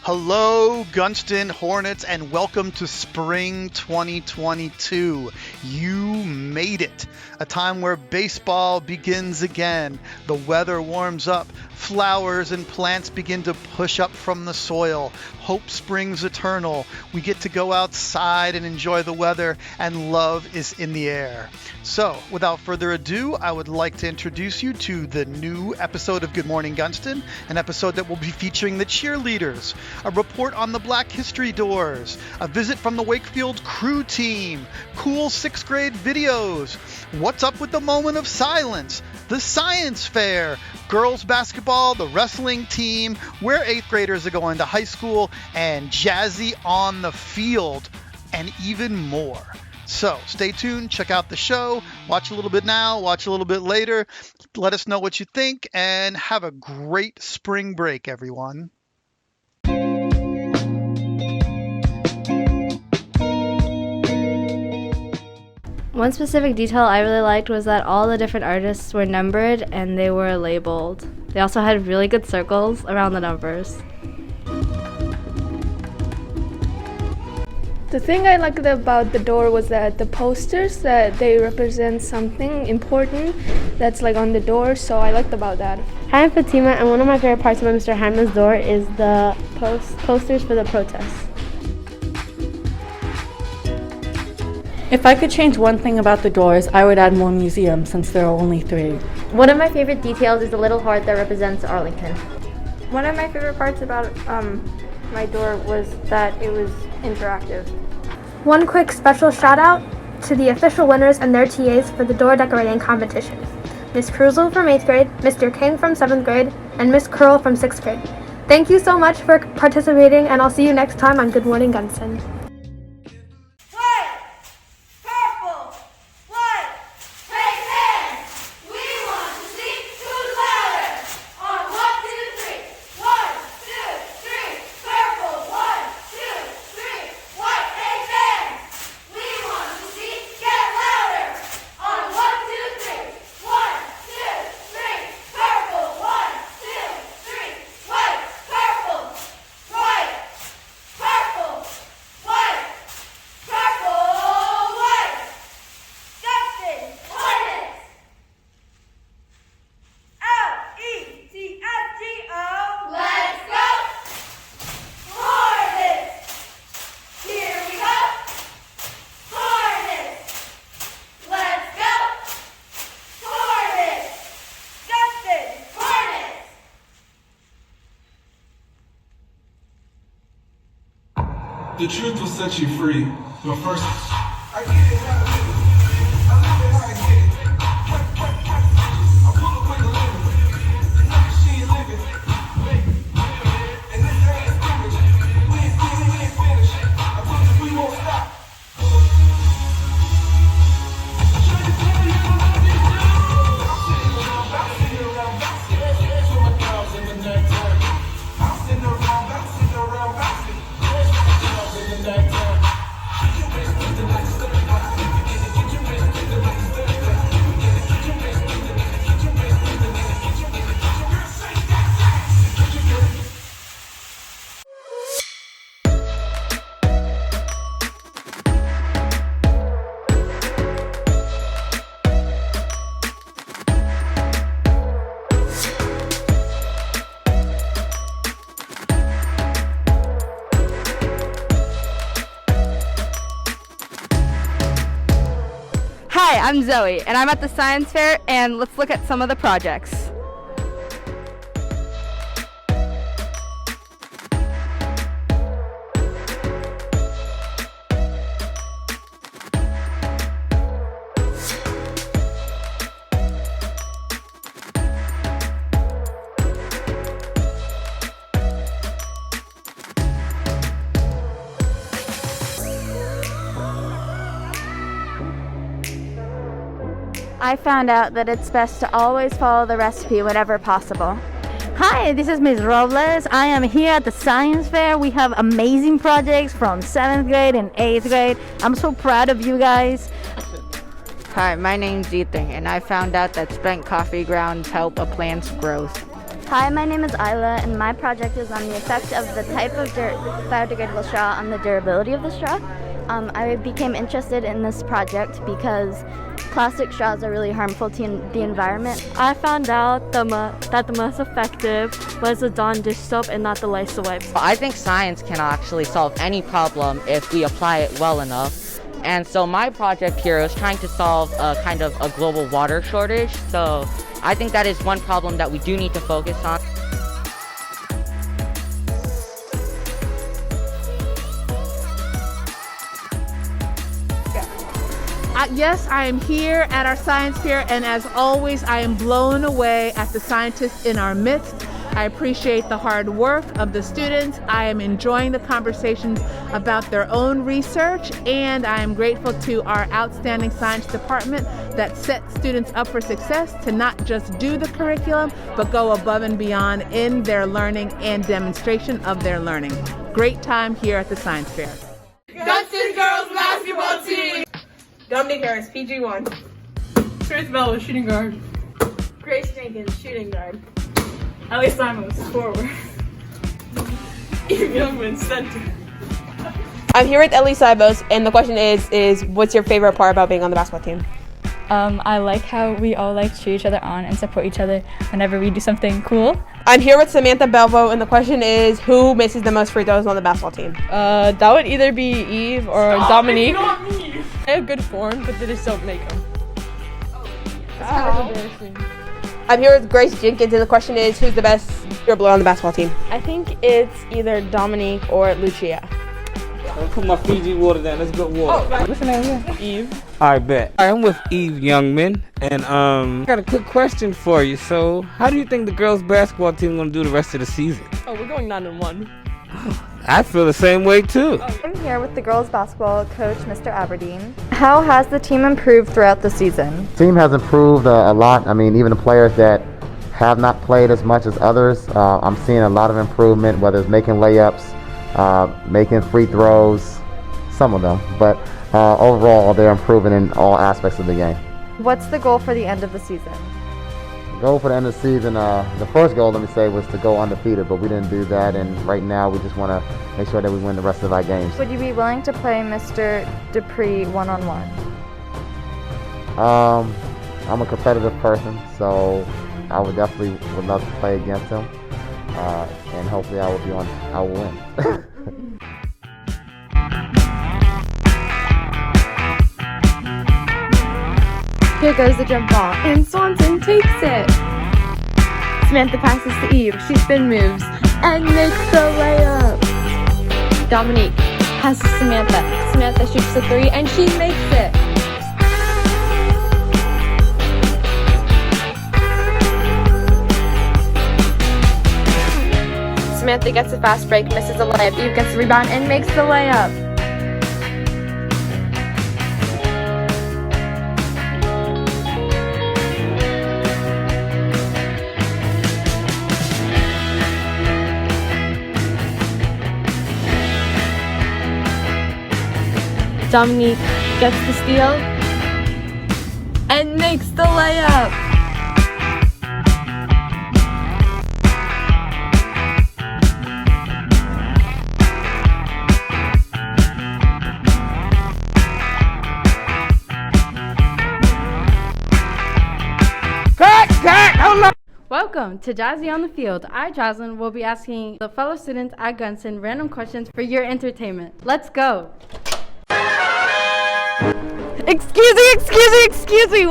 Hello, Gunston Hornets, and welcome to Spring 2022. You made it. A time where baseball begins again. The weather warms up. Flowers and plants begin to push up from the soil. Hope springs eternal. We get to go outside and enjoy the weather, and love is in the air. So, without further ado, I would like to introduce you to the new episode of Good Morning Gunston, an episode that will be featuring the cheerleaders, a report on the Black History Doors, a visit from the Wakefield crew team, cool 6th grade videos, what's up with the moment of silence, the science fair, girls basketball, the wrestling team, where 8th graders are going to high school, and Jazzy on the field, and even more. So stay tuned, check out the show, watch a little bit now, watch a little bit later, let us know what you think, and have a great spring break, everyone. One specific detail I really liked was that all the different artists were numbered and they were labeled. They also had really good circles around the numbers. The thing I liked about the door was that the posters, that they represent something important that's like on the door, so I liked about that. Hi, I'm Fatima, and one of my favorite parts about Mr. Hyman's door is the posters for the protests. If I could change one thing about the doors, I would add more museums since there are only 3. One of my favorite details is the little heart that represents Arlington. One of my favorite parts about my door was that it was interactive. One quick special shout out to the official winners and their TAs for the door decorating competition. Miss Cruzel from 8th grade, Mr. King from 7th grade, and Miss Curl from 6th grade. Thank you so much for participating, and I'll see you next time on Good Morning Gunston. The truth will set you free, but first, I get it how I live it. I live it how I get it. I pull up with the limit. Like she ain't living. And this ain't scrimmage. We ain't finished. I told you we won't stop. Bouncing around, with my girls in the nighttime. Bouncing around, bouncing. Hi, I'm Zoe, and I'm at the science fair, and let's look at some of the projects. I found out that it's best to always follow the recipe whenever possible. Hi, this is Ms. Robles. I am here at the science fair. We have amazing projects from 7th grade and 8th grade. I'm so proud of you guys. Hi, my name's Ethan, and I found out that spent coffee grounds help a plant's growth. Hi, my name is Isla, and my project is on the effect of the type of biodegradable straw on the durability of the straw. I became interested in this project because plastic straws are really harmful to the environment. I found out that the most effective was the Dawn dish soap and not the Lysol wipes. I think science can actually solve any problem if we apply it well enough. And so my project here is trying to solve a kind of a global water shortage. So I think that is one problem that we do need to focus on. Yes, I am here at our science fair, and as always, I am blown away at the scientists in our midst. I appreciate the hard work of the students. I am enjoying the conversations about their own research, and I am grateful to our outstanding science department that sets students up for success to not just do the curriculum, but go above and beyond in their learning and demonstration of their learning. Great time here at the science fair. Gunston girls basketball team! Dominic Harris, PG1. Chris Bello, shooting guard. Grace Jenkins, shooting guard. Ellie Simons, forward. Eve Youngman, center. I'm here with Ellie Sibos, and the question is what's your favorite part about being on the basketball team? I like how we all cheer each other on and support each other whenever we do something cool. I'm here with Samantha Belvo, and the question is who misses the most free throws on the basketball team? That would either be Eve or Dominique. They have good form, but they just don't make them. Kind of embarrassing. I'm here with Grace Jenkins, and the question is who's the best dribbler on the basketball team? I think it's either Dominique or Lucia. I'll put my Fiji water down. That's good water. Oh, what's your name again? Eve. I bet. I'm with Eve Youngman, and I got a quick question for you. So, how do you think the girls' basketball team is going to do the rest of the season? Oh, we're going 9-1. I feel the same way too. I'm here with the girls' basketball coach, Mr. Aberdeen. How has the team improved throughout the season? The team has improved a lot. I mean, even the players that have not played as much as others, I'm seeing a lot of improvement, whether it's making layups, making free throws, some of them. But overall, they're improving in all aspects of the game. What's the goal for the end of the season? The goal for the end of the season, the first goal, let me say, was to go undefeated, but we didn't do that. And right now, we just want to make sure that we win the rest of our games. Would you be willing to play Mr. Dupree one-on-one? I'm a competitive person, so I would definitely would love to play against him, and hopefully I will win. Here goes the jump ball, and Swanson takes it. Samantha passes to Eve. She spin moves and makes the layup. Dominique passes to Samantha. Samantha shoots the three, and she makes it. Samantha gets a fast break, misses a layup. Eve gets the rebound and makes the layup. Dominique gets the steal and makes the layup. Welcome to Jazzy on the Field. I, Jocelyn, will be asking the fellow students at Gunston random questions for your entertainment. Let's go. Excuse me.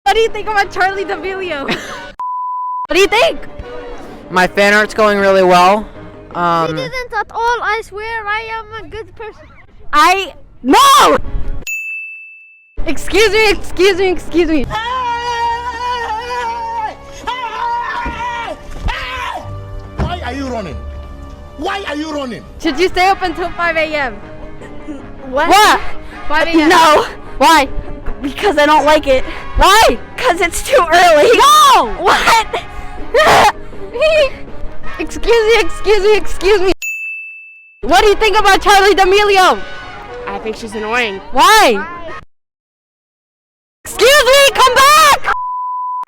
What do you think about Charlie D'Amelio? What do you think? My fan art's going really well. He didn't at all. I swear I am a good person. No! Excuse me. Why are you running? Should you stay up until 5 a.m.? What? 5 a.m. No. Why? Because I don't like it. Why? Because it's too early. No! What? Excuse me. What do you think about Charlie D'Amelio? I think she's annoying. Why? Excuse me, come back!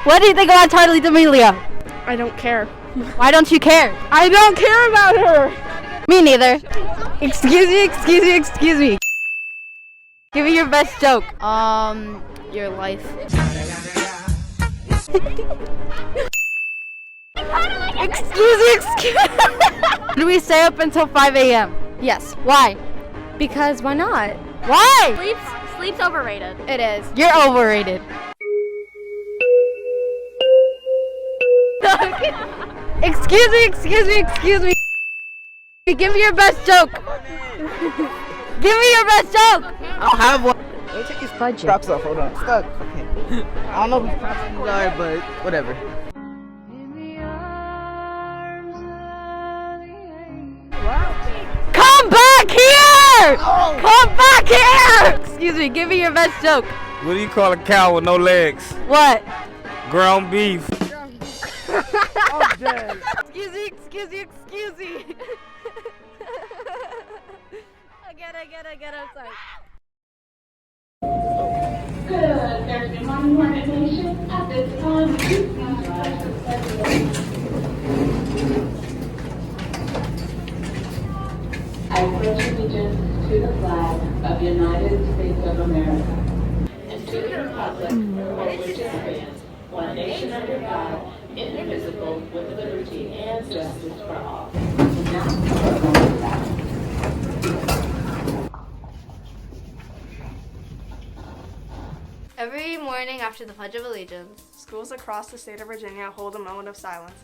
What do you think about Charlie D'Amelio? I don't care. Why don't you care? I don't care about her. Me neither. Excuse me. Give me your best joke. Your life. Excuse me. Do we stay up until 5 a.m.? Yes. Why? Because why not? Why? Sleep's overrated. It is. You're overrated. Excuse me. Give me your best joke. Give me your best joke. I'll have one. Let me take these props off. Hold on. Stuck. Okay. I don't know whose props these are, but whatever. Come back here! Come back here! Excuse me, give me your best joke. What do you call a cow with no legs? What? Ground beef. I'm dead. Excuse me. I get it, I'm sorry. Good Thursday morning, Morning Nation. At this time, I pledge allegiance to the flag of the United States of America and to the republic for which it stands, one nation under God, indivisible, with liberty and justice for all. Every morning after the Pledge of Allegiance, Schools across the state of Virginia hold a moment of silence.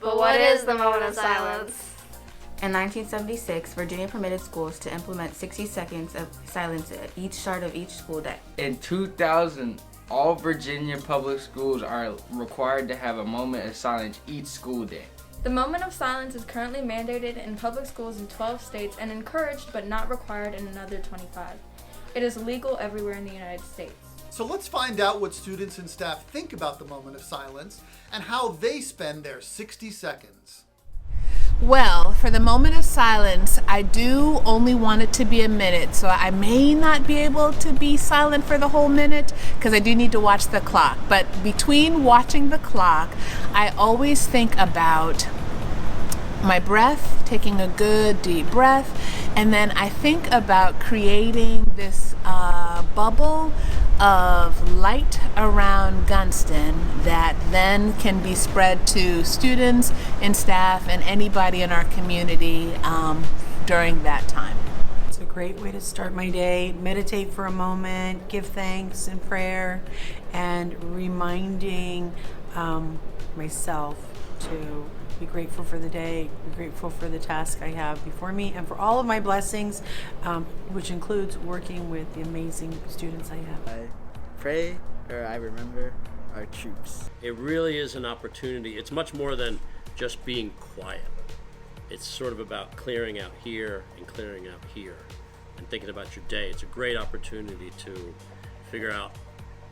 But what is the moment of silence? In 1976, Virginia permitted schools to implement 60 seconds of silence at each start of each school day. In 2000, all Virginia public schools are required to have a moment of silence each school day. The moment of silence is currently mandated in public schools in 12 states and encouraged but not required in another 25. It is legal everywhere in the United States. So let's find out what students and staff think about the moment of silence and how they spend their 60 seconds. Well, for the moment of silence, I do only want it to be a minute, so I may not be able to be silent for the whole minute because I do need to watch the clock. But between watching the clock, I always think about my breath, taking a good deep breath, and then I think about creating this bubble of light around Gunston that then can be spread to students and staff and anybody in our community during that time. It's a great way to start my day. Meditate for a moment, give thanks and prayer, and reminding myself to be grateful for the day, be grateful for the task I have before me, and for all of my blessings, which includes working with the amazing students I have. I pray, or I remember our troops. It really is an opportunity. It's much more than just being quiet. It's sort of about clearing out here and clearing out here and thinking about your day. It's a great opportunity to figure out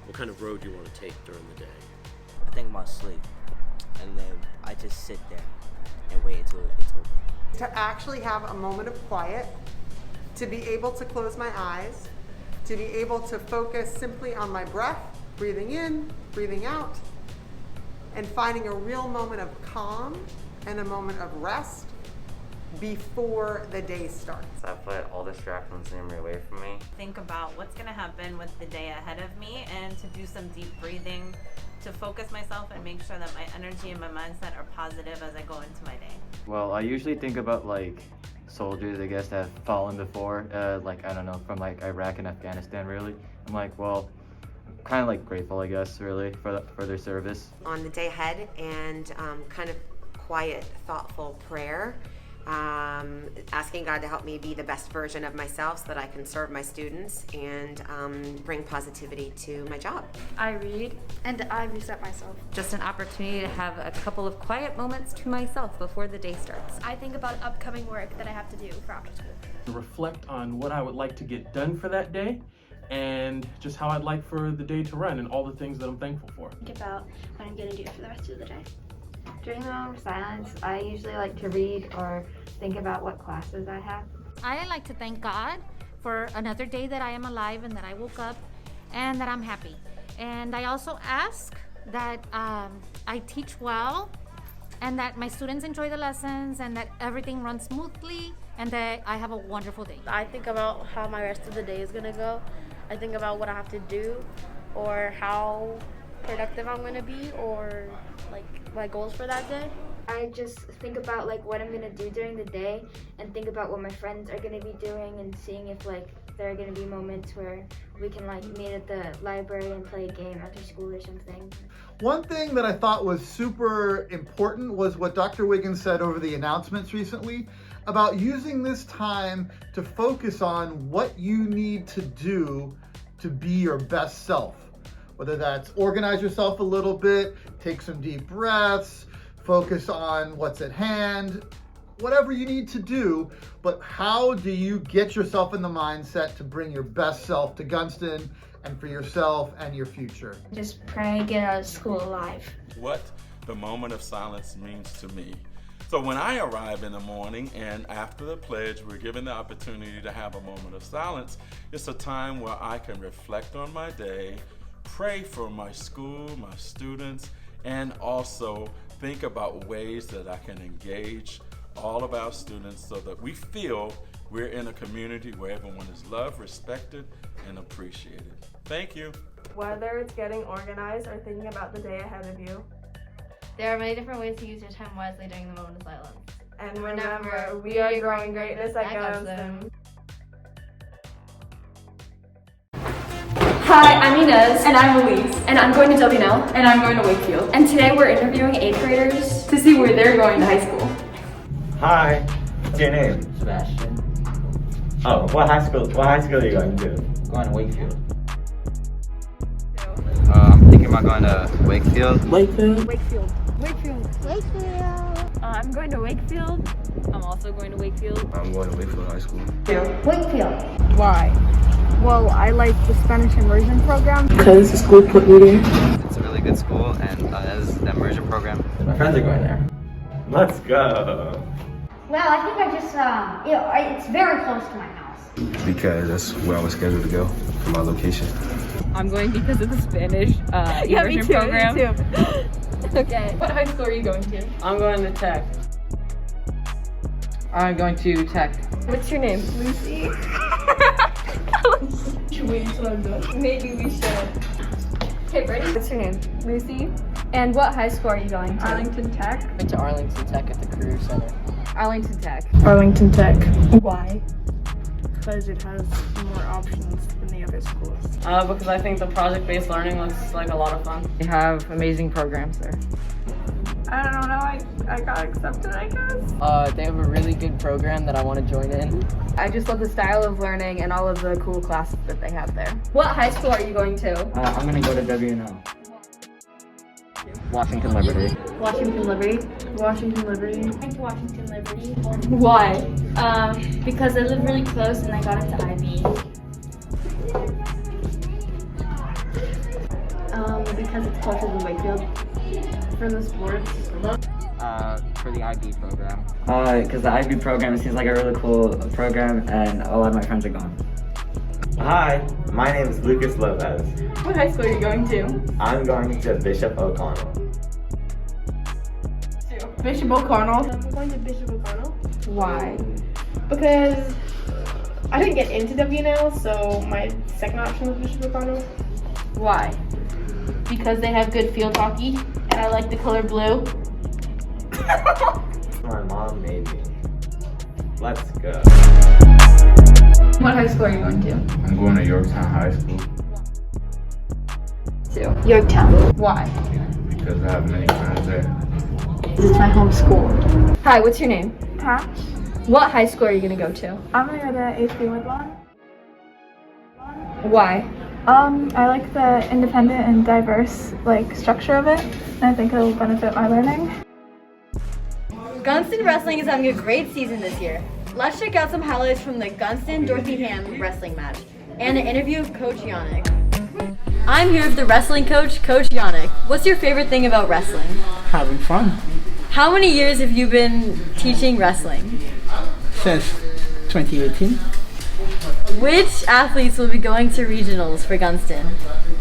what kind of road you want to take during the day. I think about sleep, and then I just sit there and wait until it's over. To actually have a moment of quiet, to be able to close my eyes, to be able to focus simply on my breath, breathing in, breathing out, and finding a real moment of calm and a moment of rest before the day starts. I put all distractions in away from me. Think about what's going to happen with the day ahead of me and to do some deep breathing to focus myself and make sure that my energy and my mindset are positive as I go into my day. Well, I usually think about like soldiers, I guess, that have fallen before, like, I don't know, from like Iraq and Afghanistan, really. I'm like, well, I'm kind of like grateful, I guess, really, for their service. On the day ahead, and kind of quiet, thoughtful prayer, asking God to help me be the best version of myself so that I can serve my students and bring positivity to my job. I read and I reset myself. Just an opportunity to have a couple of quiet moments to myself before the day starts. I think about upcoming work that I have to do for after school. Reflect on what I would like to get done for that day and just how I'd like for the day to run and all the things that I'm thankful for. Think about what I'm going to do for the rest of the day. During the moment of silence, I usually like to read or think about what classes I have. I like to thank God for another day that I am alive and that I woke up and that I'm happy. And I also ask that I teach well and that my students enjoy the lessons and that everything runs smoothly and that I have a wonderful day. I think about how my rest of the day is gonna go. I think about what I have to do or how productive I'm gonna be or like my goals for that day. I just think about like what I'm gonna do during the day and think about what my friends are gonna be doing and seeing if like there are gonna be moments where we can like meet at the library and play a game after school or something. One thing that I thought was super important was what Dr. Wiggins said over the announcements recently about using this time to focus on what you need to do to be your best self. Whether that's organize yourself a little bit, take some deep breaths, focus on what's at hand, whatever you need to do, but how do you get yourself in the mindset to bring your best self to Gunston and for yourself and your future? Just pray, get out of school alive. What the moment of silence means to me. So when I arrive in the morning and after the pledge, we're given the opportunity to have a moment of silence. It's a time where I can reflect on my day, pray for my school, my students, and also think about ways that I can engage all of our students so that we feel we're in a community where everyone is loved, respected, and appreciated. Thank you. Whether it's getting organized or thinking about the day ahead of you. There are many different ways to use your time wisely during the moment of silence. And remember, we are growing greatness at Gunston. Hi, I'm Inez. And I'm Elise. And I'm going to WNL. And I'm going to Wakefield. And today we're interviewing 8th graders to see where they're going to high school. Hi, what's your name? Sebastian. Oh, what high school are you going to? Going to Wakefield. I'm thinking about going to Wakefield. Wakefield? Wakefield. Wakefield. Wakefield. I'm going to Wakefield. I'm also going to Wakefield. I'm going to Wakefield High School. Wakefield. Why? Well, I like the Spanish immersion program. Because the school put me there. It's a really good school and it has the immersion program. My friends are going there. Let's go. Well, I think I just, it's very close to my house. Because that's where I was scheduled to go for my location. I'm going because of the Spanish immersion program. Me too. Okay. What high school are you going to? I'm going to Tech. I'm going to Tech. What's your name? Lucy. Maybe we should. Okay, ready? What's your name? Lucy. And what high school are you going to? Arlington Tech. I went to Arlington Tech at the Career Center. Arlington Tech. Arlington Tech. Why? Because it has more options than the other schools. Because I think the project-based learning looks like a lot of fun. They have amazing programs there. I don't know, I got accepted, I guess. They have a really good program that I want to join in. I just love the style of learning and all of the cool classes that they have there. What high school are you going to? I'm going to go to WNL. Washington Liberty. Washington Liberty. Washington Liberty. I'm going to Washington Liberty. Why? Because I live really close and I got into IB. Because it's closer to Wakefield. For the sports. For the IB program. Because the IB program seems like a really cool program and a lot of my friends are going. Hi, my name is Lucas Lopez. What high school are you going to? I'm going to Bishop O'Connell. Bishop O'Connell? I'm going to Bishop O'Connell. Why? Because I didn't get into WNL, so my second option was Bishop O'Connell. Why? Because they have good field hockey, and I like the color blue. My mom made me. Let's go. What high school are you going to? I'm going to Yorktown High School. Yorktown. Why? Because I have many friends there. It's my home school. Hi, what's your name? Tash. What high school are you going to go to? I'm going to go to HB Woodlawn. Why? I like the independent and diverse structure of it, and I think it'll benefit my learning. Gunston Wrestling is having a great season this year. Let's check out some highlights from the Gunston-Dorothy Ham wrestling match and an interview with Coach Yannick. I'm here with the wrestling coach, Coach Yannick. What's your favorite thing about wrestling? Having fun. How many years have you been teaching wrestling? Since 2018. Which athletes will be going to regionals for Gunston?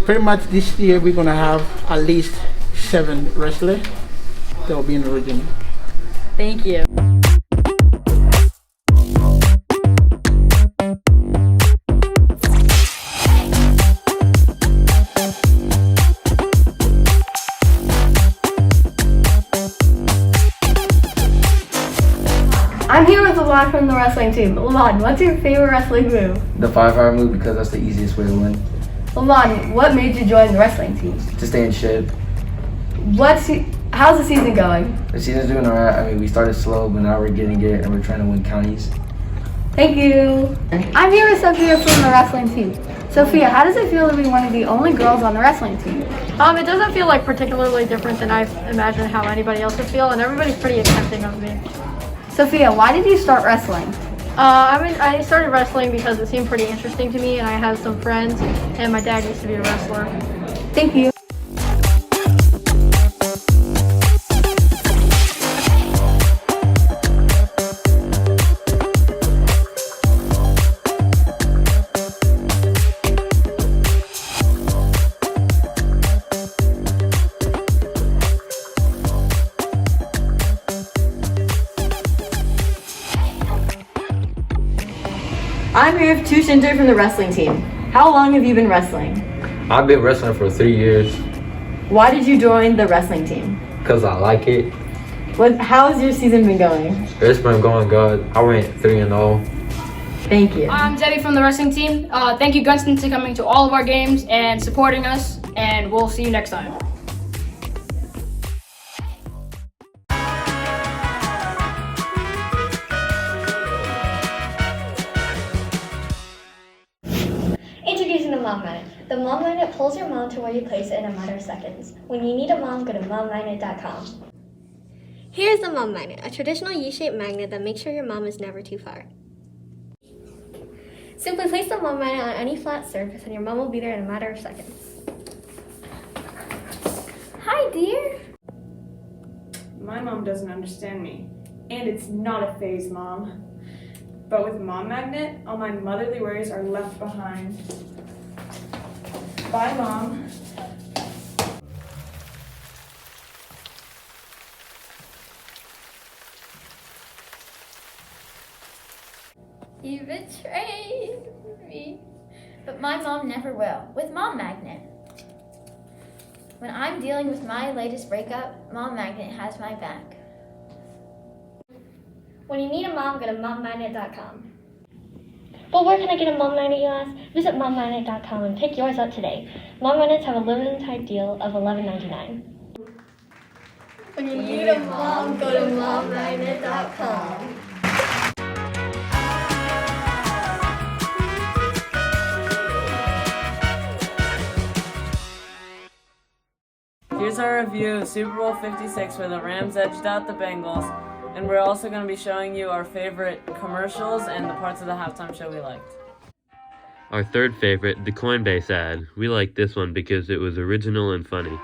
Pretty much this year we're going to have at least 7 wrestlers. that will be in Virginia. Thank you. I'm here with Lamont from the wrestling team. Lamont, what's your favorite wrestling move? The 5-hour move because that's the easiest way to win. Lamont, what made you join the wrestling team? To stay in shape. How's the season going? The season's doing alright. I mean, we started slow, but now we're getting it and we're trying to win counties. Thank you. I'm here with Sophia from the wrestling team. Sophia, how does it feel to be one of the only girls on the wrestling team? It doesn't feel like particularly different than I imagined how anybody else would feel, and everybody's pretty accepting of me. Sophia, why did you start wrestling? I started wrestling because it seemed pretty interesting to me, and I had some friends, and my dad used to be a wrestler. Thank you. I'm here with Shinter from the wrestling team. How long have you been wrestling? I've been wrestling for 3 years. Why did you join the wrestling team? Because I like it. How has your season been going? It's been going good. I went 3-0. Thank you. I'm Debbie from the wrestling team. Thank you, Gunston, for coming to all of our games and supporting us, and we'll see you next time. Introducing the Mom Magnet. The Mom Magnet pulls your mom to where you place it in a matter of seconds. When you need a mom, go to mommagnet.com. Here's the Mom Magnet, a traditional U-shaped magnet that makes sure your mom is never too far. Simply place the Mom Magnet on any flat surface and your mom will be there in a matter of seconds. Hi, dear. My mom doesn't understand me, and it's not a phase, Mom. But with Mom Magnet, all my motherly worries are left behind. Bye, Mom. You betrayed me. But my mom never will, with Mom Magnet. When I'm dealing with my latest breakup, Mom Magnet has my back. When you need a mom, go to mommagnet.com. Well, where can I get a Mom Magnet, you ask? Visit mommagnet.com and pick yours up today. Mom Magnets have a limited time deal of $11.99. When you need a mom, go to mommagnet.com. Here's our review of Super Bowl 56 where the Rams edged out the Bengals, and we're also going to be showing you our favorite commercials and the parts of the halftime show we liked. Our third favorite, the Coinbase ad. We liked this one because it was original and funny.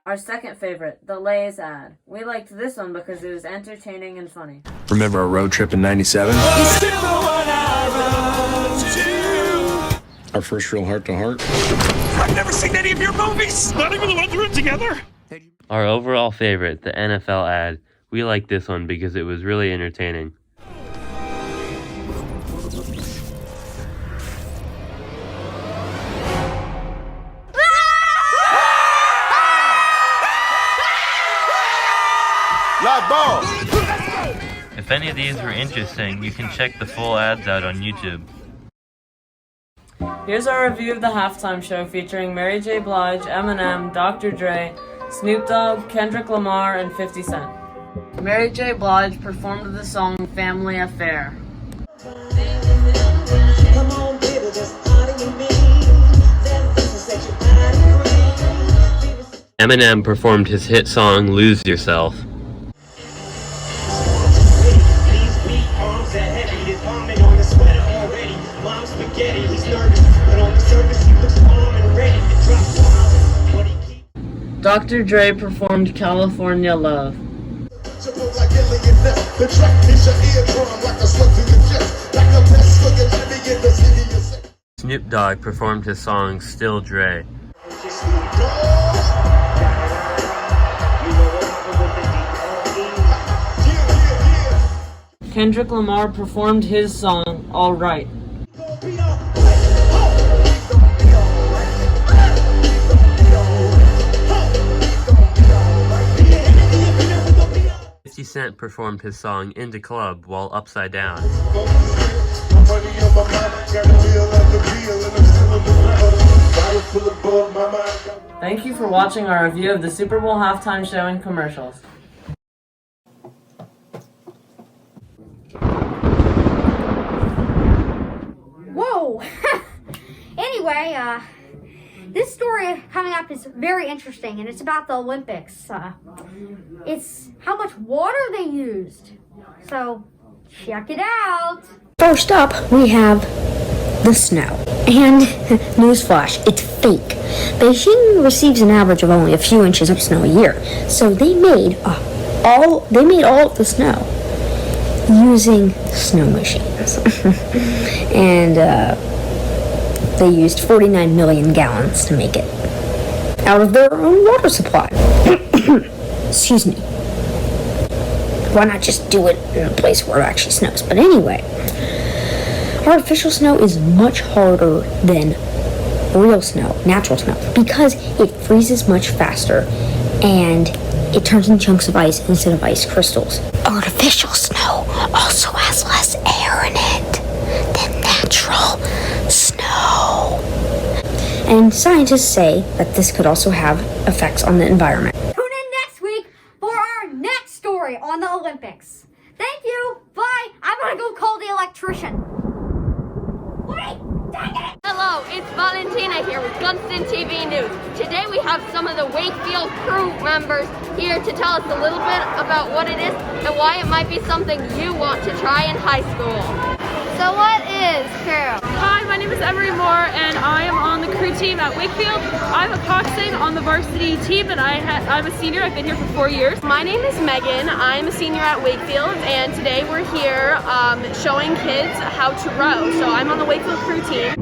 Our second favorite, the Lay's ad. We liked this one because it was entertaining and funny. Remember our road trip in '97? Our first real heart-to-heart. I've never seen any of your movies! Not even the ones we're in together! Our overall favorite, the NFL ad. We liked this one because it was really entertaining. If any of these were interesting, you can check the full ads out on YouTube. Here's our review of the halftime show featuring Mary J. Blige, Eminem, Dr. Dre, Snoop Dogg, Kendrick Lamar, and 50 Cent. Mary J. Blige performed the song Family Affair. Eminem performed his hit song Lose Yourself. Dr. Dre performed California Love. Snoop Dogg performed his song Still Dre. Kendrick Lamar performed his song, All Right. 50 Cent performed his song In the Club while upside down. Thank you for watching our review of the Super Bowl halftime show and commercials. Whoa! Anyway, this story coming up is very interesting, and it's about the Olympics. It's how much water they used. So, check it out. First up, we have the snow. And newsflash, it's fake. Beijing receives an average of only a few inches of snow a year. So they made all of the snow using snow machines. And they used 49 million gallons to make it out of their own water supply. Excuse me. Why not just do it in a place where it actually snows? But anyway, artificial snow is much harder than real snow, natural snow, because it freezes much faster and it turns into chunks of ice instead of ice crystals. Artificial snow also has less air in it than natural snow. And scientists say that this could also have effects on the environment. Tune in next week for our next story on the Olympics. Thank you. Bye. I'm gonna go call the electrician. Wait, dang it! Hello, it's Valentina here with Gunston TV News. Today we have some of the Wakefield crew members here to tell us a little bit about what it is and why it might be something you want to try in high school. So what is crew? Hi, my name is Emery Moore and I am on the crew team at Wakefield. I'm a coxswain on the varsity team and I'm a senior. I've been here for 4 years. My name is Megan. I'm a senior at Wakefield, and today we're here showing kids how to row. So I'm on the Wakefield crew team.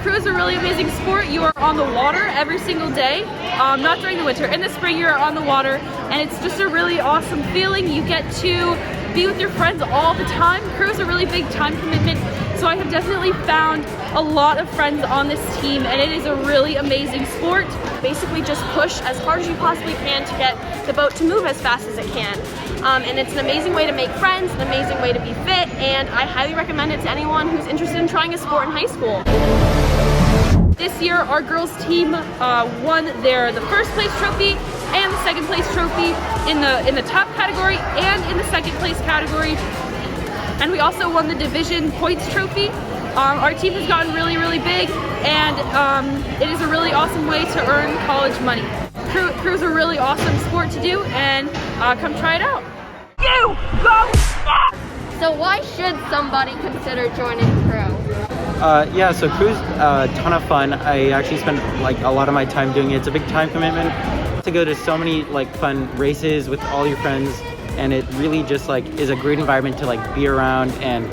Crew is a really amazing sport. You are on the water every single day, not during the winter. In the spring you're on the water and it's just a really awesome feeling. You get to be with your friends all the time. Crew is a really big time commitment, so I have definitely found a lot of friends on this team and it is a really amazing sport. Basically just push as hard as you possibly can to get the boat to move as fast as it can. And it's an amazing way to make friends, an amazing way to be fit, and I highly recommend it to anyone who's interested in trying a sport in high school. This year our girls team won the first place trophy and the second place trophy in the top category and in the second place category. And we also won the division points trophy. Our team has gotten really, really big, and it is a really awesome way to earn college money. Crew is a really awesome sport to do, and come try it out. You go! So why should somebody consider joining crew? Yeah, so crew's a ton of fun. I actually spend like a lot of my time doing it. It's a big time commitment to go to so many like fun races with all your friends, and it really just like is a great environment to like be around and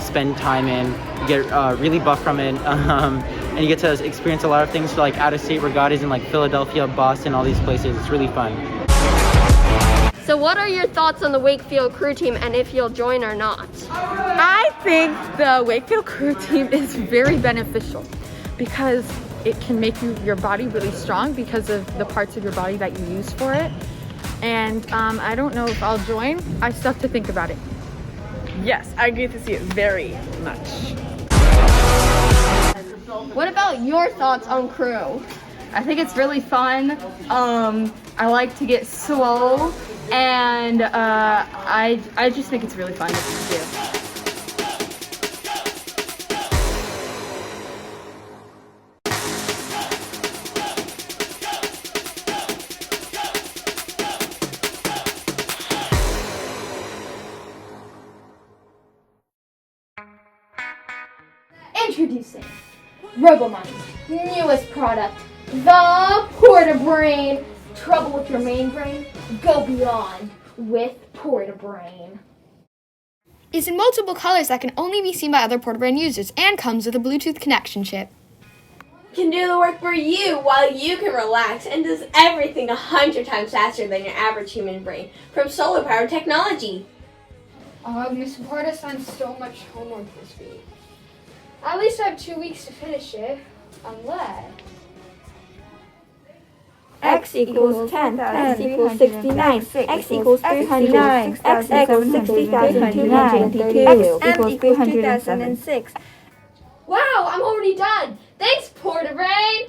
spend time in. You get really buff from it, and you get to experience a lot of things, like out-of-state regattas in like Philadelphia, Boston, all these places. It's really fun. So what are your thoughts on the Wakefield crew team and if you'll join or not? I think the Wakefield crew team is very beneficial because it can make your body really strong because of the parts of your body that you use for it. And I don't know if I'll join. I still have to think about it. Yes, I get to see it very much. What about your thoughts on crew? I think it's really fun. I like to get slow, and I just think it's really fun to do. Introducing RoboMind's newest product, the Porta-Brain. Trouble with your main brain? Go beyond with Porta-Brain. It's in multiple colors that can only be seen by other Porta-Brain users and comes with a Bluetooth connection chip. can do the work for you while you can relax and does everything 100 times faster than your average human brain from solar powered technology. Miss Porter assigned so much homework this week. At least I have 2 weeks to finish it, unless... X equals 10, X equals 69, X equals 309, X equals 60,292, X equals 2006. Wow, I'm already done. Thanks, Porter Brain.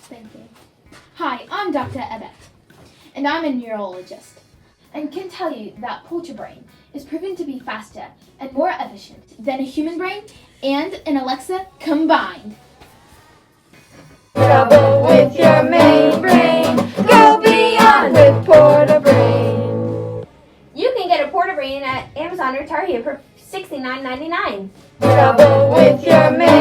Thank you. Hi, I'm Dr. Ebbett, and I'm a neurologist, and can tell you that Porter Brain is proven to be faster and more efficient than a human brain and an Alexa combined. Trouble with your main brain, go beyond with Porter Brain. You can get a Porter Brain at Amazon or Target for $69.99. Trouble with your main